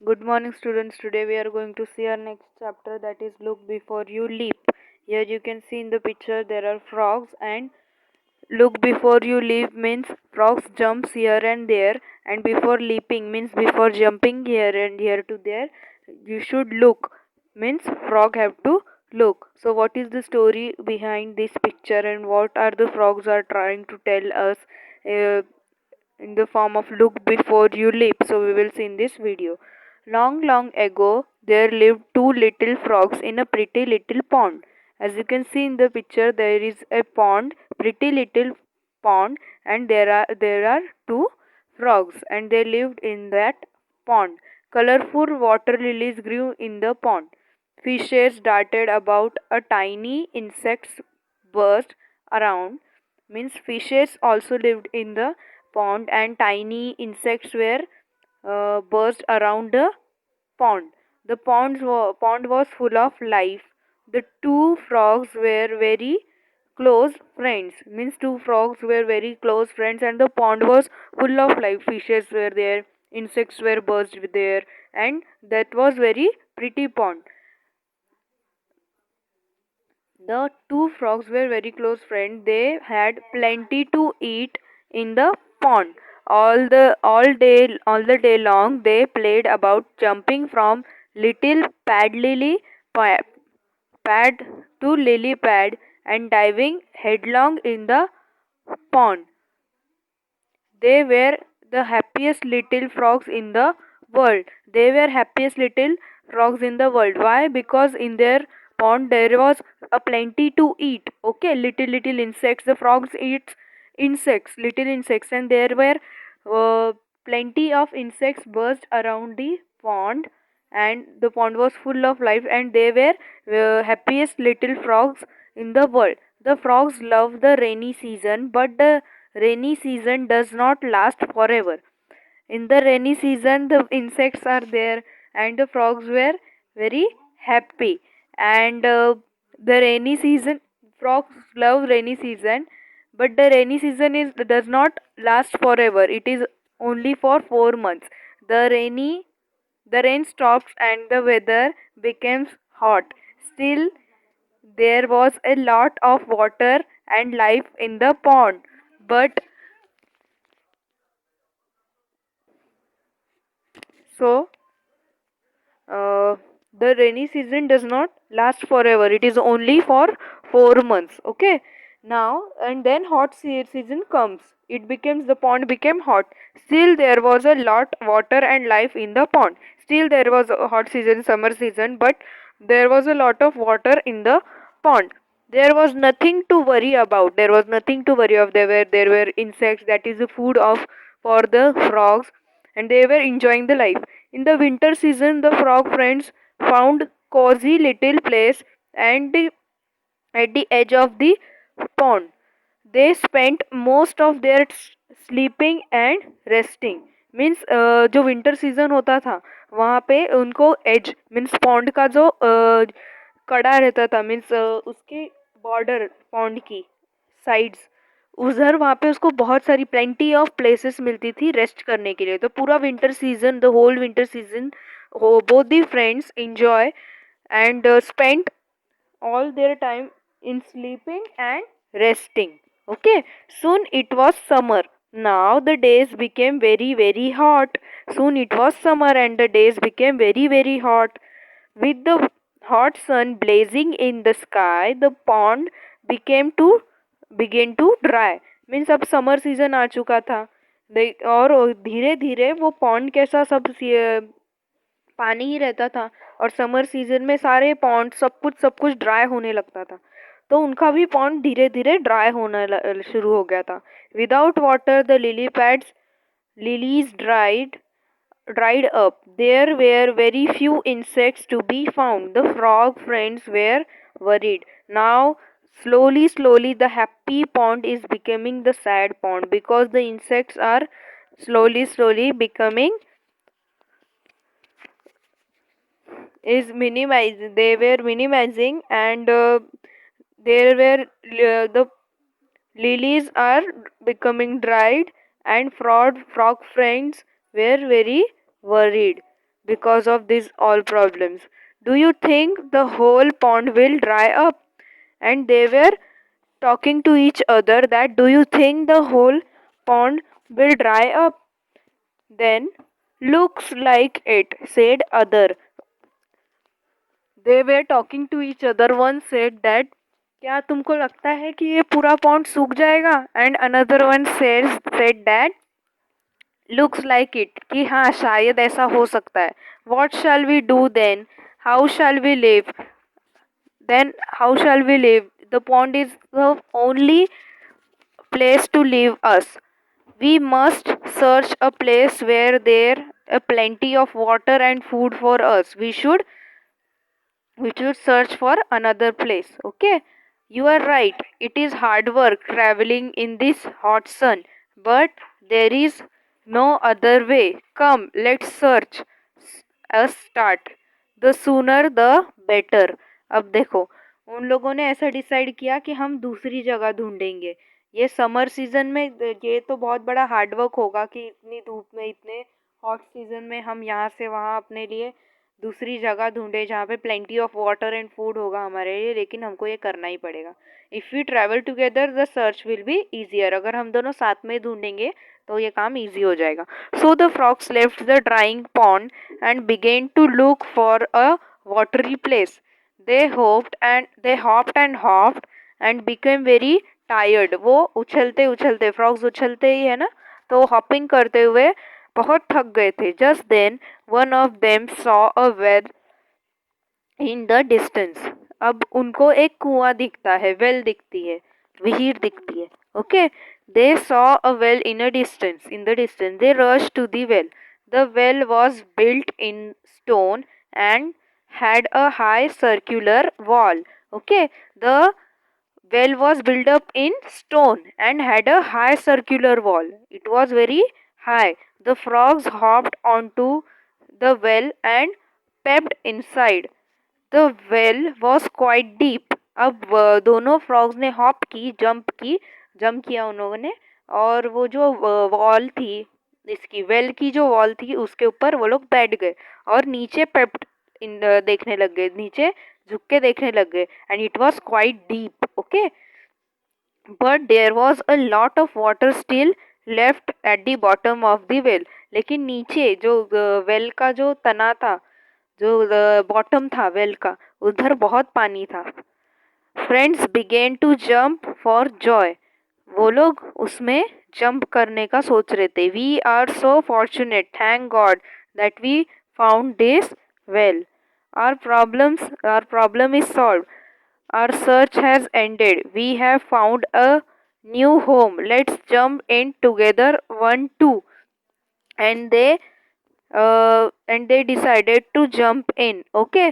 Good morning, students. Today we are going to see our next chapter, that is Look Before You Leap. Here you can see in the picture there are frogs, and look before you leap means frogs jumps here and there, and before leaping means before jumping here and here to there you should look, means frog have to look. So what is the story behind this picture and what are the frogs are trying to tell us uh, in the form of look before you leap? So we will see in this video. Long, long ago, there lived two little frogs in a pretty little pond. As you can see in the picture, there is a pond, pretty little pond, and there are two frogs, and they lived in that pond. Colorful water lilies grew in the pond. Fishes darted about. A tiny insects buzzed around. Means fishes also lived in the pond, and tiny insects were buzzed around the pond. The pond was full of life. The two frogs were very close friends. Means two frogs were very close friends, and the pond was full of life. Fishes were there, insects were buzzed there, and that was very pretty pond. The two frogs were very close friends. They had plenty to eat in the pond. All the day long they played about, jumping from little pad to lily pad and diving headlong in the pond. They were the happiest little frogs in the world. They were happiest little frogs in the world. Why? Because in their pond there was a plenty to eat. Okay, little insects. The frogs eat insects, little insects, and there were plenty of insects buzzed around the pond, and the pond was full of life, and they were happiest little frogs in the world. The frogs love the rainy season, but the rainy season does not last forever. In the rainy season, the insects are there, and the frogs were very happy. And the rainy season, frogs love rainy season, but the rainy season is does not last forever. It is only for 4 months. The rainy the rain stops and the weather becomes hot. Still, there was a lot of water and life in the pond. But so uh, the rainy season does not last forever. It is only for 4 months. Okay. Now and then season comes. It becomes the pond became hot. Still there was a lot water and life in the pond. Still there was a hot season, summer season, but there was a lot of water in the pond. There was nothing to worry about. There was nothing to worry of. There were insects, that is the food of for the frogs, and they were enjoying the life. In the winter season, the frog friends found cozy little place and at the edge of the pond. They spent most of their sleeping and resting. Means जो winter season होता था वहाँ पे उनको as means pond का जो कड़ा रहता था, मीन्स उसके बॉर्डर पॉन्ड की साइड्स, उधर वहाँ पे उसको बहुत सारी प्लेंटी ऑफ प्लेसेस मिलती थी रेस्ट करने के लिए. तो पूरा winter season, the whole winter season, both the friends enjoy and spent all their time in sleeping and resting. Okay, soon it was summer. Now the days became very very hot. Soon it was summer and the days became very very hot. With the hot sun blazing in the sky, the pond became to begin to dry. Means अब summer season आ चुका था. और धीरे धीरे वो pond कैसा पानी ही रहता था, और समर सीजन में सारे पॉन्ड सब कुछ ड्राई होने लगता था. तो उनका भी पॉन्ड धीरे धीरे ड्राई होना शुरू हो गया था. Without water the lilies dried up. There were very few insects to be found. The frog friends were worried. Now, slowly, the happy pond is becoming the sad pond, because the insects are slowly becoming is minimized. They were minimizing, and there were the lilies are becoming dried, and frog friends were very worried because of these all problems. Do you think the whole pond will dry up? And they were talking to each other that, do you think the whole pond will dry up? Then, looks like it, said other. They were talking to each other. One said that, क्या तुमको लगता है कि ये पूरा pond सूख जाएगा? And another one said that, looks like it, कि हाँ शायद ऐसा हो सकता है. What shall we do then? How shall we live? Then how shall we live? The pond is the only place to leave us. We must search a place where there are plenty of water and food for us. We should search for another place. Okay, you are right. It is hard work traveling in this hot sun, but there is no other way. Come, let's search. Us start. The sooner the better. अब देखो, उन लोगों ने ऐसा decide किया कि हम दूसरी जगह ढूंढेंगे. ये समर सीजन में ये तो बहुत बड़ा हार्ड वर्क होगा कि इतनी धूप में, इतने हॉट सीजन में हम यहाँ से वहाँ अपने लिए दूसरी जगह ढूंढे जहाँ पे plenty of water and food होगा हमारे लिए. लेकिन हमको ये करना ही पड़ेगा. If we travel together the search will be easier. अगर हम दोनों साथ में ढूंढेंगे तो ये काम ईजी हो जाएगा. So the frogs left the drying pond and began to look for a watery place. They hopped and hopped and became very tired. वो उछलते उछलते, फ्रॉग्स उछलते ही है ना, तो हॉपिंग करते हुए बहुत थक गए थे. Just then one of them saw a well in the distance. अब उनको एक कुआं दिखता है, वेल दिखती है, विहीर दिखती है. Okay, they saw a well in the distance. They rush to the well. The well was built in stone and had a high circular wall. Okay, the well was built up in stone and had a high circular wall. It was very high. The frogs hopped onto the well and peeped inside. The well was quite deep. अब दोनों frogs ने hop की, jump किया उन लोगों ने, और वो जो वॉल थी, इसकी वेल की जो वॉल थी, उसके ऊपर वो लोग बैठ गए और नीचे पेप्ट देखने लग गए, नीचे झुक के देखने लग गए. And it was quite deep. Okay, but there was a lot of water still left at the bottom of the well. लेकिन नीचे जो वेल का जो तना था, जो बॉटम था वेल का, उधर बहुत पानी था. Friends began to jump for joy. वो लोग उसमें जंप करने का सोच रहे थे. We are so fortunate, thank God that we found this well. Our problem is solved. Our search has ended. We have found a new home. Let's jump in together, 1, 2. And they decided to jump in. Okay.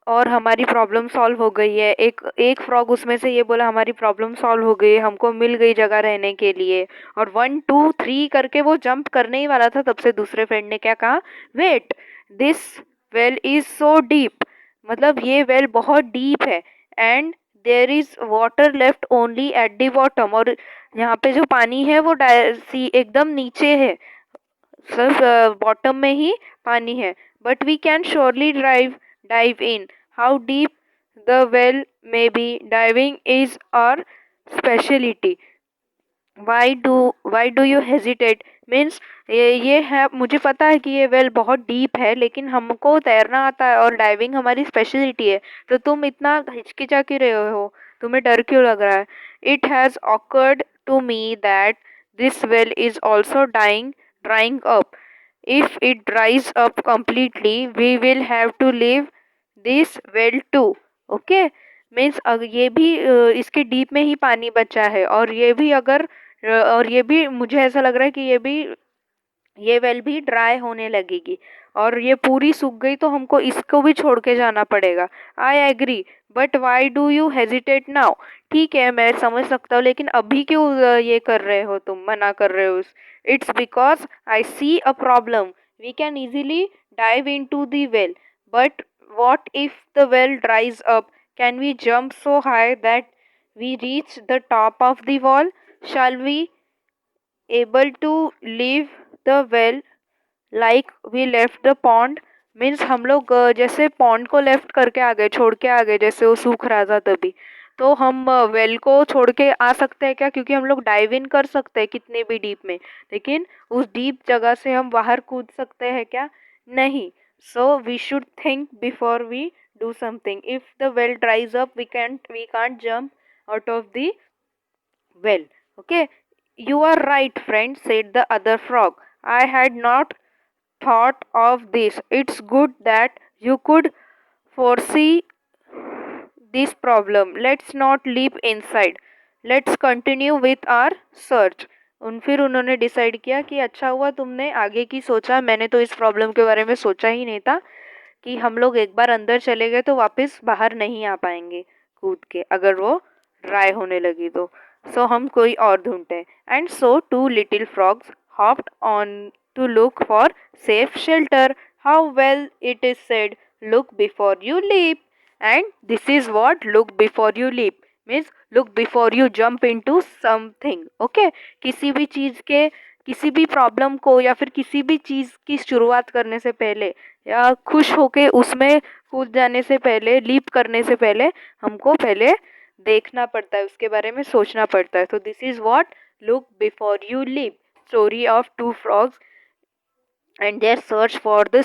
और हमारी problem solve हो गई है. एक frog उसमें से ये बोला, हमारी प्रॉब्लम सॉल्व हो गई, हमको मिल गई जगह रहने के लिए. और 1, 2, 3 करके वो जंप करने ही वाला था, तब से दूसरे फ्रेंड ने क्या कहा, wait, this well is so deep. मतलब ये वेल बहुत डीप है. And there is water left only at the bottom. और यहाँ पे जो पानी है वो एकदम नीचे है, सिर्फ बॉटम में ही पानी है. But we can surely dive in. How deep the well may be, diving is our specialty. Why do you hesitate? Means ये है, मुझे पता है कि ये वेल बहुत डीप है, लेकिन हमको तैरना आता है और डाइविंग हमारी स्पेशलिटी है, तो तुम इतना हिचकिचा क्यों रहे हो, तुम्हें डर क्यों लग रहा है? It has occurred to me that this well is also drying up. If it dries up completely, we will have to leave this well too. Okay, means ये भी इसके डीप में ही पानी बचा है, और ये भी और ये भी मुझे ऐसा लग रहा है कि ये वेल भी ड्राई होने लगेगी, और ये पूरी सूख गई तो हमको इसको भी छोड़ के जाना पड़ेगा. I agree, but why do you hesitate now? ठीक है, मैं समझ सकता हूँ, लेकिन अभी क्यों ये कर रहे हो, तुम मना कर रहे हो? It's because I see a problem. We can easily dive into the well, but what if the well dries up? Can we jump so high that we reach the top of the wall? Shall we able to leave the well? Like we left the pond means हम लोग जैसे pond को left करके आ गए, छोड़ के आ गए, जैसे वो सूख रहा था तभी, तो हम वेल को छोड़ के आ सकते हैं क्या? क्योंकि हम लोग डाइव इन कर सकते हैं कितने भी डीप में, लेकिन उस डीप जगह से हम बाहर कूद सकते हैं क्या? नहीं. So we should think before we do something. If the well dries up, we can't jump out of the well. Okay, you are right, friend, said the other frog. I had not thought of this. It's good that you could foresee this problem. Let's not leap inside. Let's continue with our search. फिर उन्होंने decide किया कि अच्छा हुआ तुमने आगे की सोचा, मैंने तो इस प्रॉब्लम के बारे में सोचा ही नहीं था कि हम लोग एक बार अंदर चले गए तो वापस बाहर नहीं आ पाएंगे कूद के, अगर वो ड्राई होने लगी तो. सो हम कोई और ढूंढते हैं. And so two little frogs hopped on to look for safe shelter. How well it is said, look before you leap. And this is what look before you leap means look before you jump into something. Okay, किसी भी चीज के, किसी भी problem को या फिर किसी भी चीज की शुरुआत करने से पहले या खुश होके उसमें कूद जाने से पहले, लीप करने से पहले हमको पहले देखना पड़ता है, उसके बारे में सोचना पड़ता है. तो this is what look before you leap. Story of two frogs and their search for the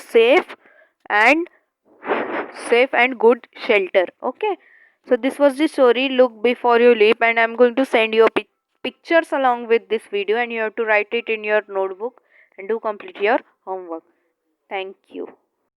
safe and good shelter. Okay, so this was the story look before you leap, and I'm going to send you pictures along with this video, and you have to write it in your notebook and do complete your homework. Thank you.